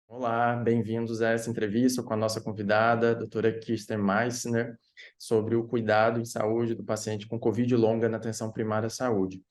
Olá, bem-vindos a essa entrevista com a nossa convidada, a doutora Kirsten Meissner, sobre o cuidado em saúde do paciente com Covid longa na atenção primária à saúde.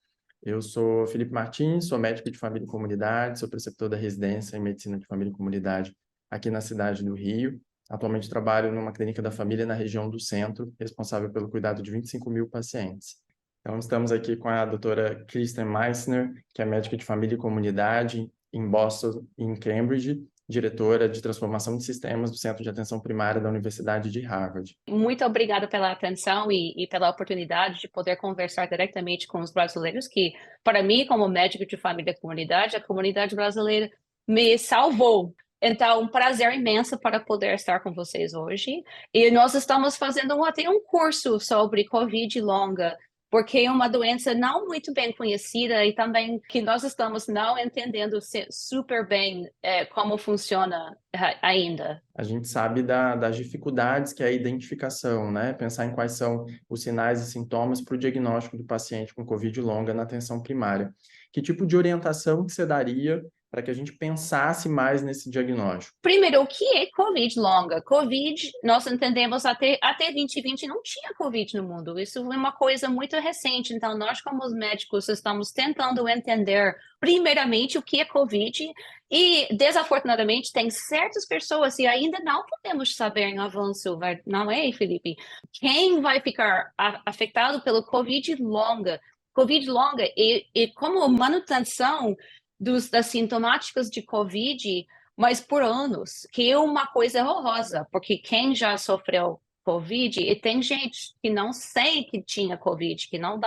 Eu sou Felipe Martins, sou médico de família e comunidade, sou preceptor da residência em medicina de família e comunidade aqui na cidade do Rio. Atualmente trabalho numa clínica da família na região do centro, responsável pelo cuidado de 25 mil pacientes. Então, estamos aqui com a doutora Kirsten Meissner, que é médica de família e comunidade em Boston e em Cambridge, diretora de transformação de sistemas do Centro de Atenção Primária da Universidade de Harvard. Muito obrigada pela atenção e pela oportunidade de poder conversar diretamente com os brasileiros, que, para mim, como médico de família e comunidade, a comunidade brasileira me salvou. Então, um prazer imenso para poder estar com vocês hoje. E nós estamos fazendo até um curso sobre Covid longa, porque é uma doença não muito bem conhecida e também que nós estamos não entendendo super bem como funciona ainda. A gente sabe das dificuldades que é a identificação, né? Pensar em quais são os sinais e sintomas para o diagnóstico do paciente com Covid longa na atenção primária. Que tipo de orientação que você daria para que a gente pensasse mais nesse diagnóstico? Primeiro, o que é Covid longa? Covid, nós entendemos até 2020 não tinha Covid no mundo. Isso é uma coisa muito recente. Então, nós, como os médicos, estamos tentando entender, primeiramente, o que é Covid. E, desafortunadamente, tem certas pessoas e ainda não podemos saber em avanço, não é, Felipe? Quem vai ficar afetado pelo Covid longa? Covid longa e como manutenção das sintomáticas de Covid, mas por anos, que é uma coisa horrorosa, porque quem já sofreu Covid, e tem gente que não sei que tinha Covid, que não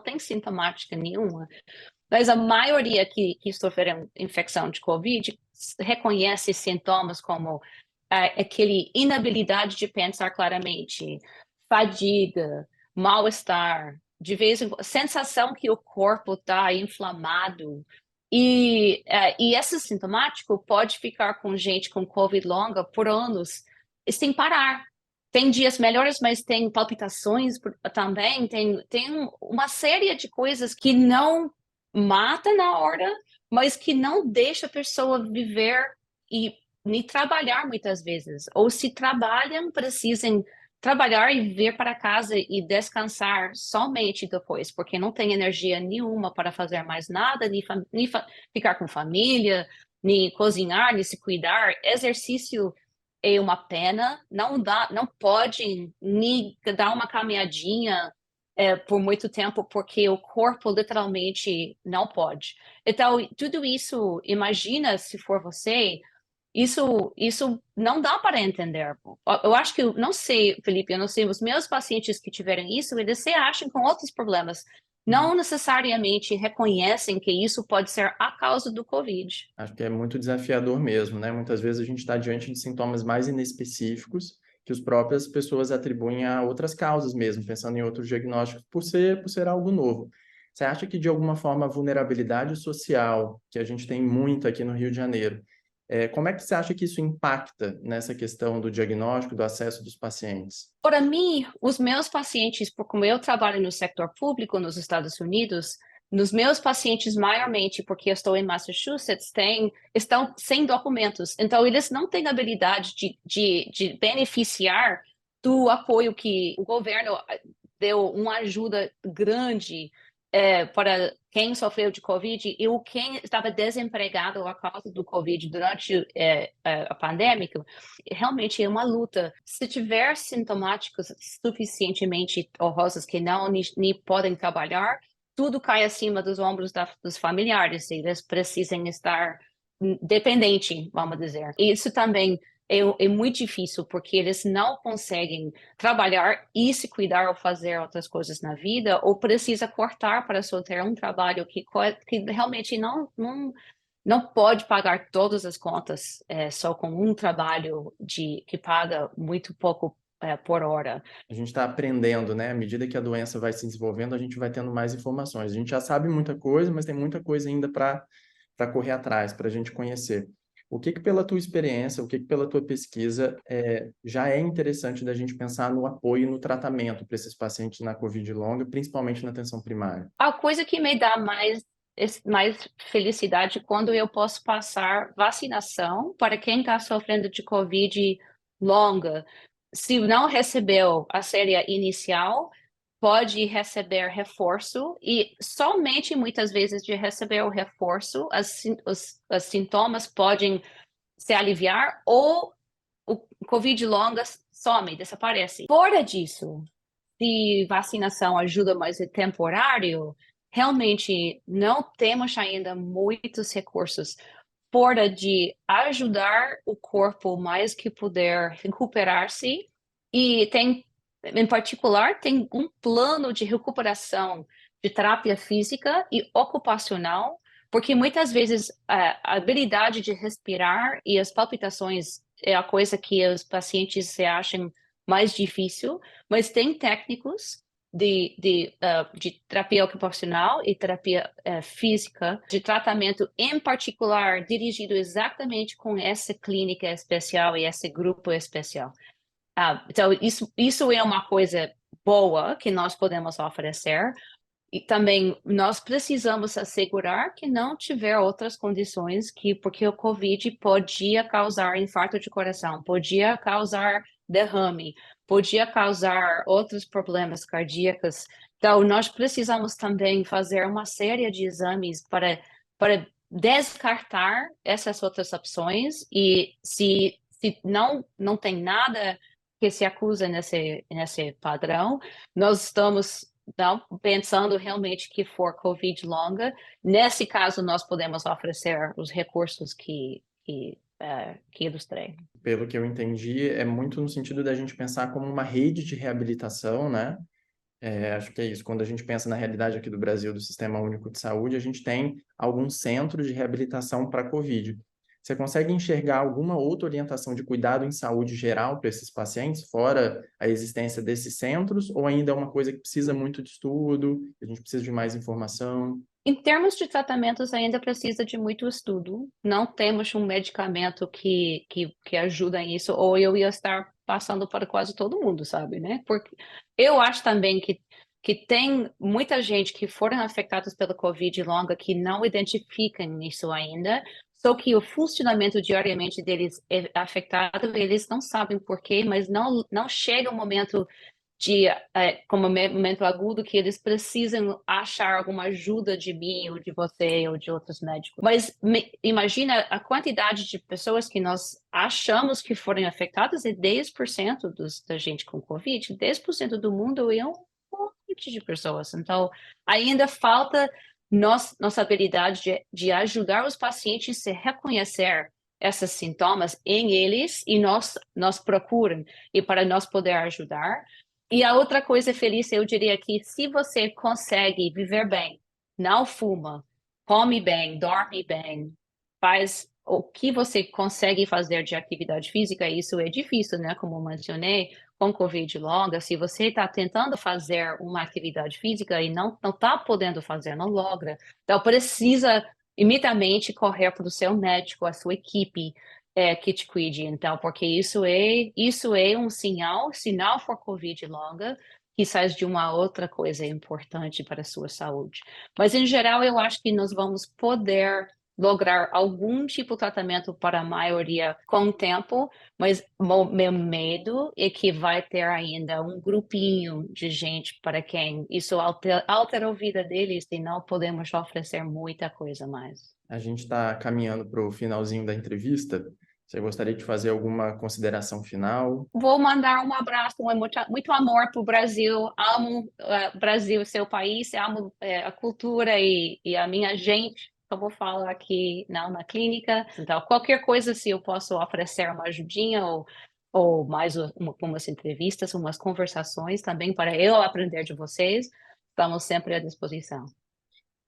tem sintomática nenhuma, mas a maioria que sofreram infecção de Covid reconhece sintomas como aquele inabilidade de pensar claramente, fadiga, mal-estar, de vez em quando, sensação que o corpo está inflamado, e esse sintomático pode ficar com gente com Covid longa por anos, sem parar. Tem dias melhores, mas tem palpitações também, tem uma série de coisas que não mata na hora, mas que não deixa a pessoa viver e nem trabalhar muitas vezes. Ou se trabalham, precisam trabalhar e vir para casa e descansar somente depois, porque não tem energia nenhuma para fazer mais nada, nem ficar com família, nem cozinhar, nem se cuidar. Exercício é uma pena, não pode nem dar uma caminhadinha por muito tempo, porque o corpo literalmente não pode. Então, tudo isso, imagina se for você, isso não dá para entender. Eu acho que, não sei, Felipe, eu não sei, os meus pacientes que tiveram isso, eles se acham com outros problemas. Não necessariamente reconhecem que isso pode ser a causa do Covid. Acho que é muito desafiador mesmo, né? Muitas vezes a gente está diante de sintomas mais inespecíficos que as próprias pessoas atribuem a outras causas mesmo, pensando em outros diagnósticos, por ser algo novo. Você acha que, de alguma forma, a vulnerabilidade social, que a gente tem muito aqui no Rio de Janeiro, como é que você acha que isso impacta nessa questão do diagnóstico, do acesso dos pacientes? Para mim, os meus pacientes, como eu trabalho no setor público nos Estados Unidos, nos meus pacientes, maiormente porque eu estou em Massachusetts, estão sem documentos. Então, eles não têm habilidade de beneficiar do apoio que o governo deu uma ajuda grande para quem sofreu de Covid e quem estava desempregado a causa do Covid durante a pandemia. Realmente é uma luta. Se tiver sintomáticos suficientemente honrosos que não nem podem trabalhar, tudo cai acima dos ombros dos familiares. Eles precisam estar dependentes, vamos dizer. E isso também é muito difícil, porque eles não conseguem trabalhar e se cuidar ou fazer outras coisas na vida, ou precisa cortar para só ter um trabalho que realmente não pode pagar todas as contas só com um trabalho que paga muito pouco por hora. A gente está aprendendo, né? À medida que a doença vai se desenvolvendo, a gente vai tendo mais informações. A gente já sabe muita coisa, mas tem muita coisa ainda para correr atrás, para a gente conhecer. O que pela tua experiência, o que pela tua pesquisa, já é interessante da gente pensar no apoio e no tratamento para esses pacientes na Covid longa, principalmente na atenção primária? A coisa que me dá mais mais felicidade quando eu posso passar vacinação para quem está sofrendo de Covid longa. Se não recebeu a série inicial, pode receber reforço e somente muitas vezes de receber o reforço, os sintomas podem se aliviar ou o Covid longa some, desaparece. Fora disso, se vacinação ajuda, mas é temporário, realmente não temos ainda muitos recursos fora de ajudar o corpo mais que puder recuperar-se. E tem, em particular, tem um plano de recuperação de terapia física e ocupacional, porque muitas vezes a habilidade de respirar e as palpitações é a coisa que os pacientes se acham mais difícil, mas tem técnicos de terapia ocupacional e terapia física, de tratamento em particular, dirigido exatamente com essa clínica especial e esse grupo especial. Então, isso é uma coisa boa que nós podemos oferecer. E também nós precisamos assegurar que não tiver outras condições porque o COVID podia causar infarto de coração, podia causar derrame, podia causar outros problemas cardíacos. Então, nós precisamos também fazer uma série de exames para descartar essas outras opções e se não tem nada que se acusa nesse padrão, nós estamos não, pensando realmente que for Covid longa, nesse caso nós podemos oferecer os recursos que ilustrei. Pelo que eu entendi, é muito no sentido da gente pensar como uma rede de reabilitação, né? Acho que é isso. Quando a gente pensa na realidade aqui do Brasil, do Sistema Único de Saúde, a gente tem alguns centros de reabilitação para COVID. Você consegue enxergar alguma outra orientação de cuidado em saúde geral para esses pacientes, fora a existência desses centros, ou ainda é uma coisa que precisa muito de estudo, a gente precisa de mais informação? Em termos de tratamentos, ainda precisa de muito estudo. Não temos um medicamento que ajuda nisso, ou eu ia estar passando para quase todo mundo, sabe, né? Porque eu acho também que tem muita gente que foram afetados pela Covid longa que não identificam isso ainda, só que o funcionamento diariamente deles é afetado, eles não sabem por quê, mas não chega o momento como momento agudo que eles precisam achar alguma ajuda de mim ou de você ou de outros médicos. Mas imagina a quantidade de pessoas que nós achamos que foram afetadas é 10% da gente com Covid. 10% do mundo é um monte de pessoas. Então, ainda falta nossa habilidade de ajudar os pacientes a reconhecer esses sintomas em eles e nós procuram e para nós poder ajudar. E a outra coisa, Felícia, eu diria que se você consegue viver bem, não fuma, come bem, dorme bem, faz o que você consegue fazer de atividade física, isso é difícil, né? Como eu mencionei, com Covid longa, se você está tentando fazer uma atividade física e não está podendo fazer, não logra, então precisa imediatamente correr para o seu médico, a sua equipe, que te cuide, então, porque isso é um sinal, se não for Covid longa, quizás de uma outra coisa importante para a sua saúde. Mas, em geral, eu acho que nós vamos poder lograr algum tipo de tratamento para a maioria com o tempo, mas o meu medo é que vai ter ainda um grupinho de gente para quem isso altera a vida deles e não podemos oferecer muita coisa mais. A gente está caminhando para o finalzinho da entrevista. Você gostaria de fazer alguma consideração final? Vou mandar um abraço, muito amor para o Brasil. Amo o Brasil, seu país, amo a cultura e a minha gente. Eu vou falar aqui na clínica. Então, qualquer coisa, se eu posso oferecer uma ajudinha ou mais umas entrevistas, umas conversações também para eu aprender de vocês, estamos sempre à disposição.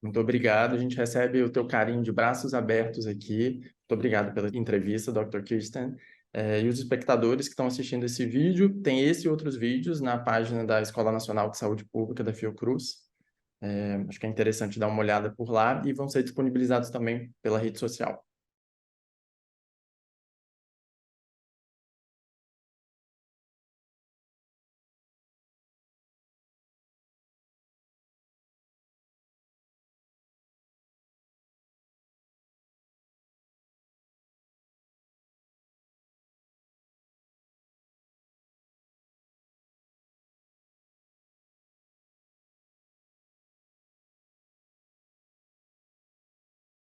Muito obrigado. A gente recebe o teu carinho de braços abertos aqui. Muito obrigado pela entrevista, Dr. Kirsten. E os espectadores que estão assistindo esse vídeo, tem esse e outros vídeos na página da Escola Nacional de Saúde Pública da Fiocruz. Acho que é interessante dar uma olhada por lá e vão ser disponibilizados também pela rede social.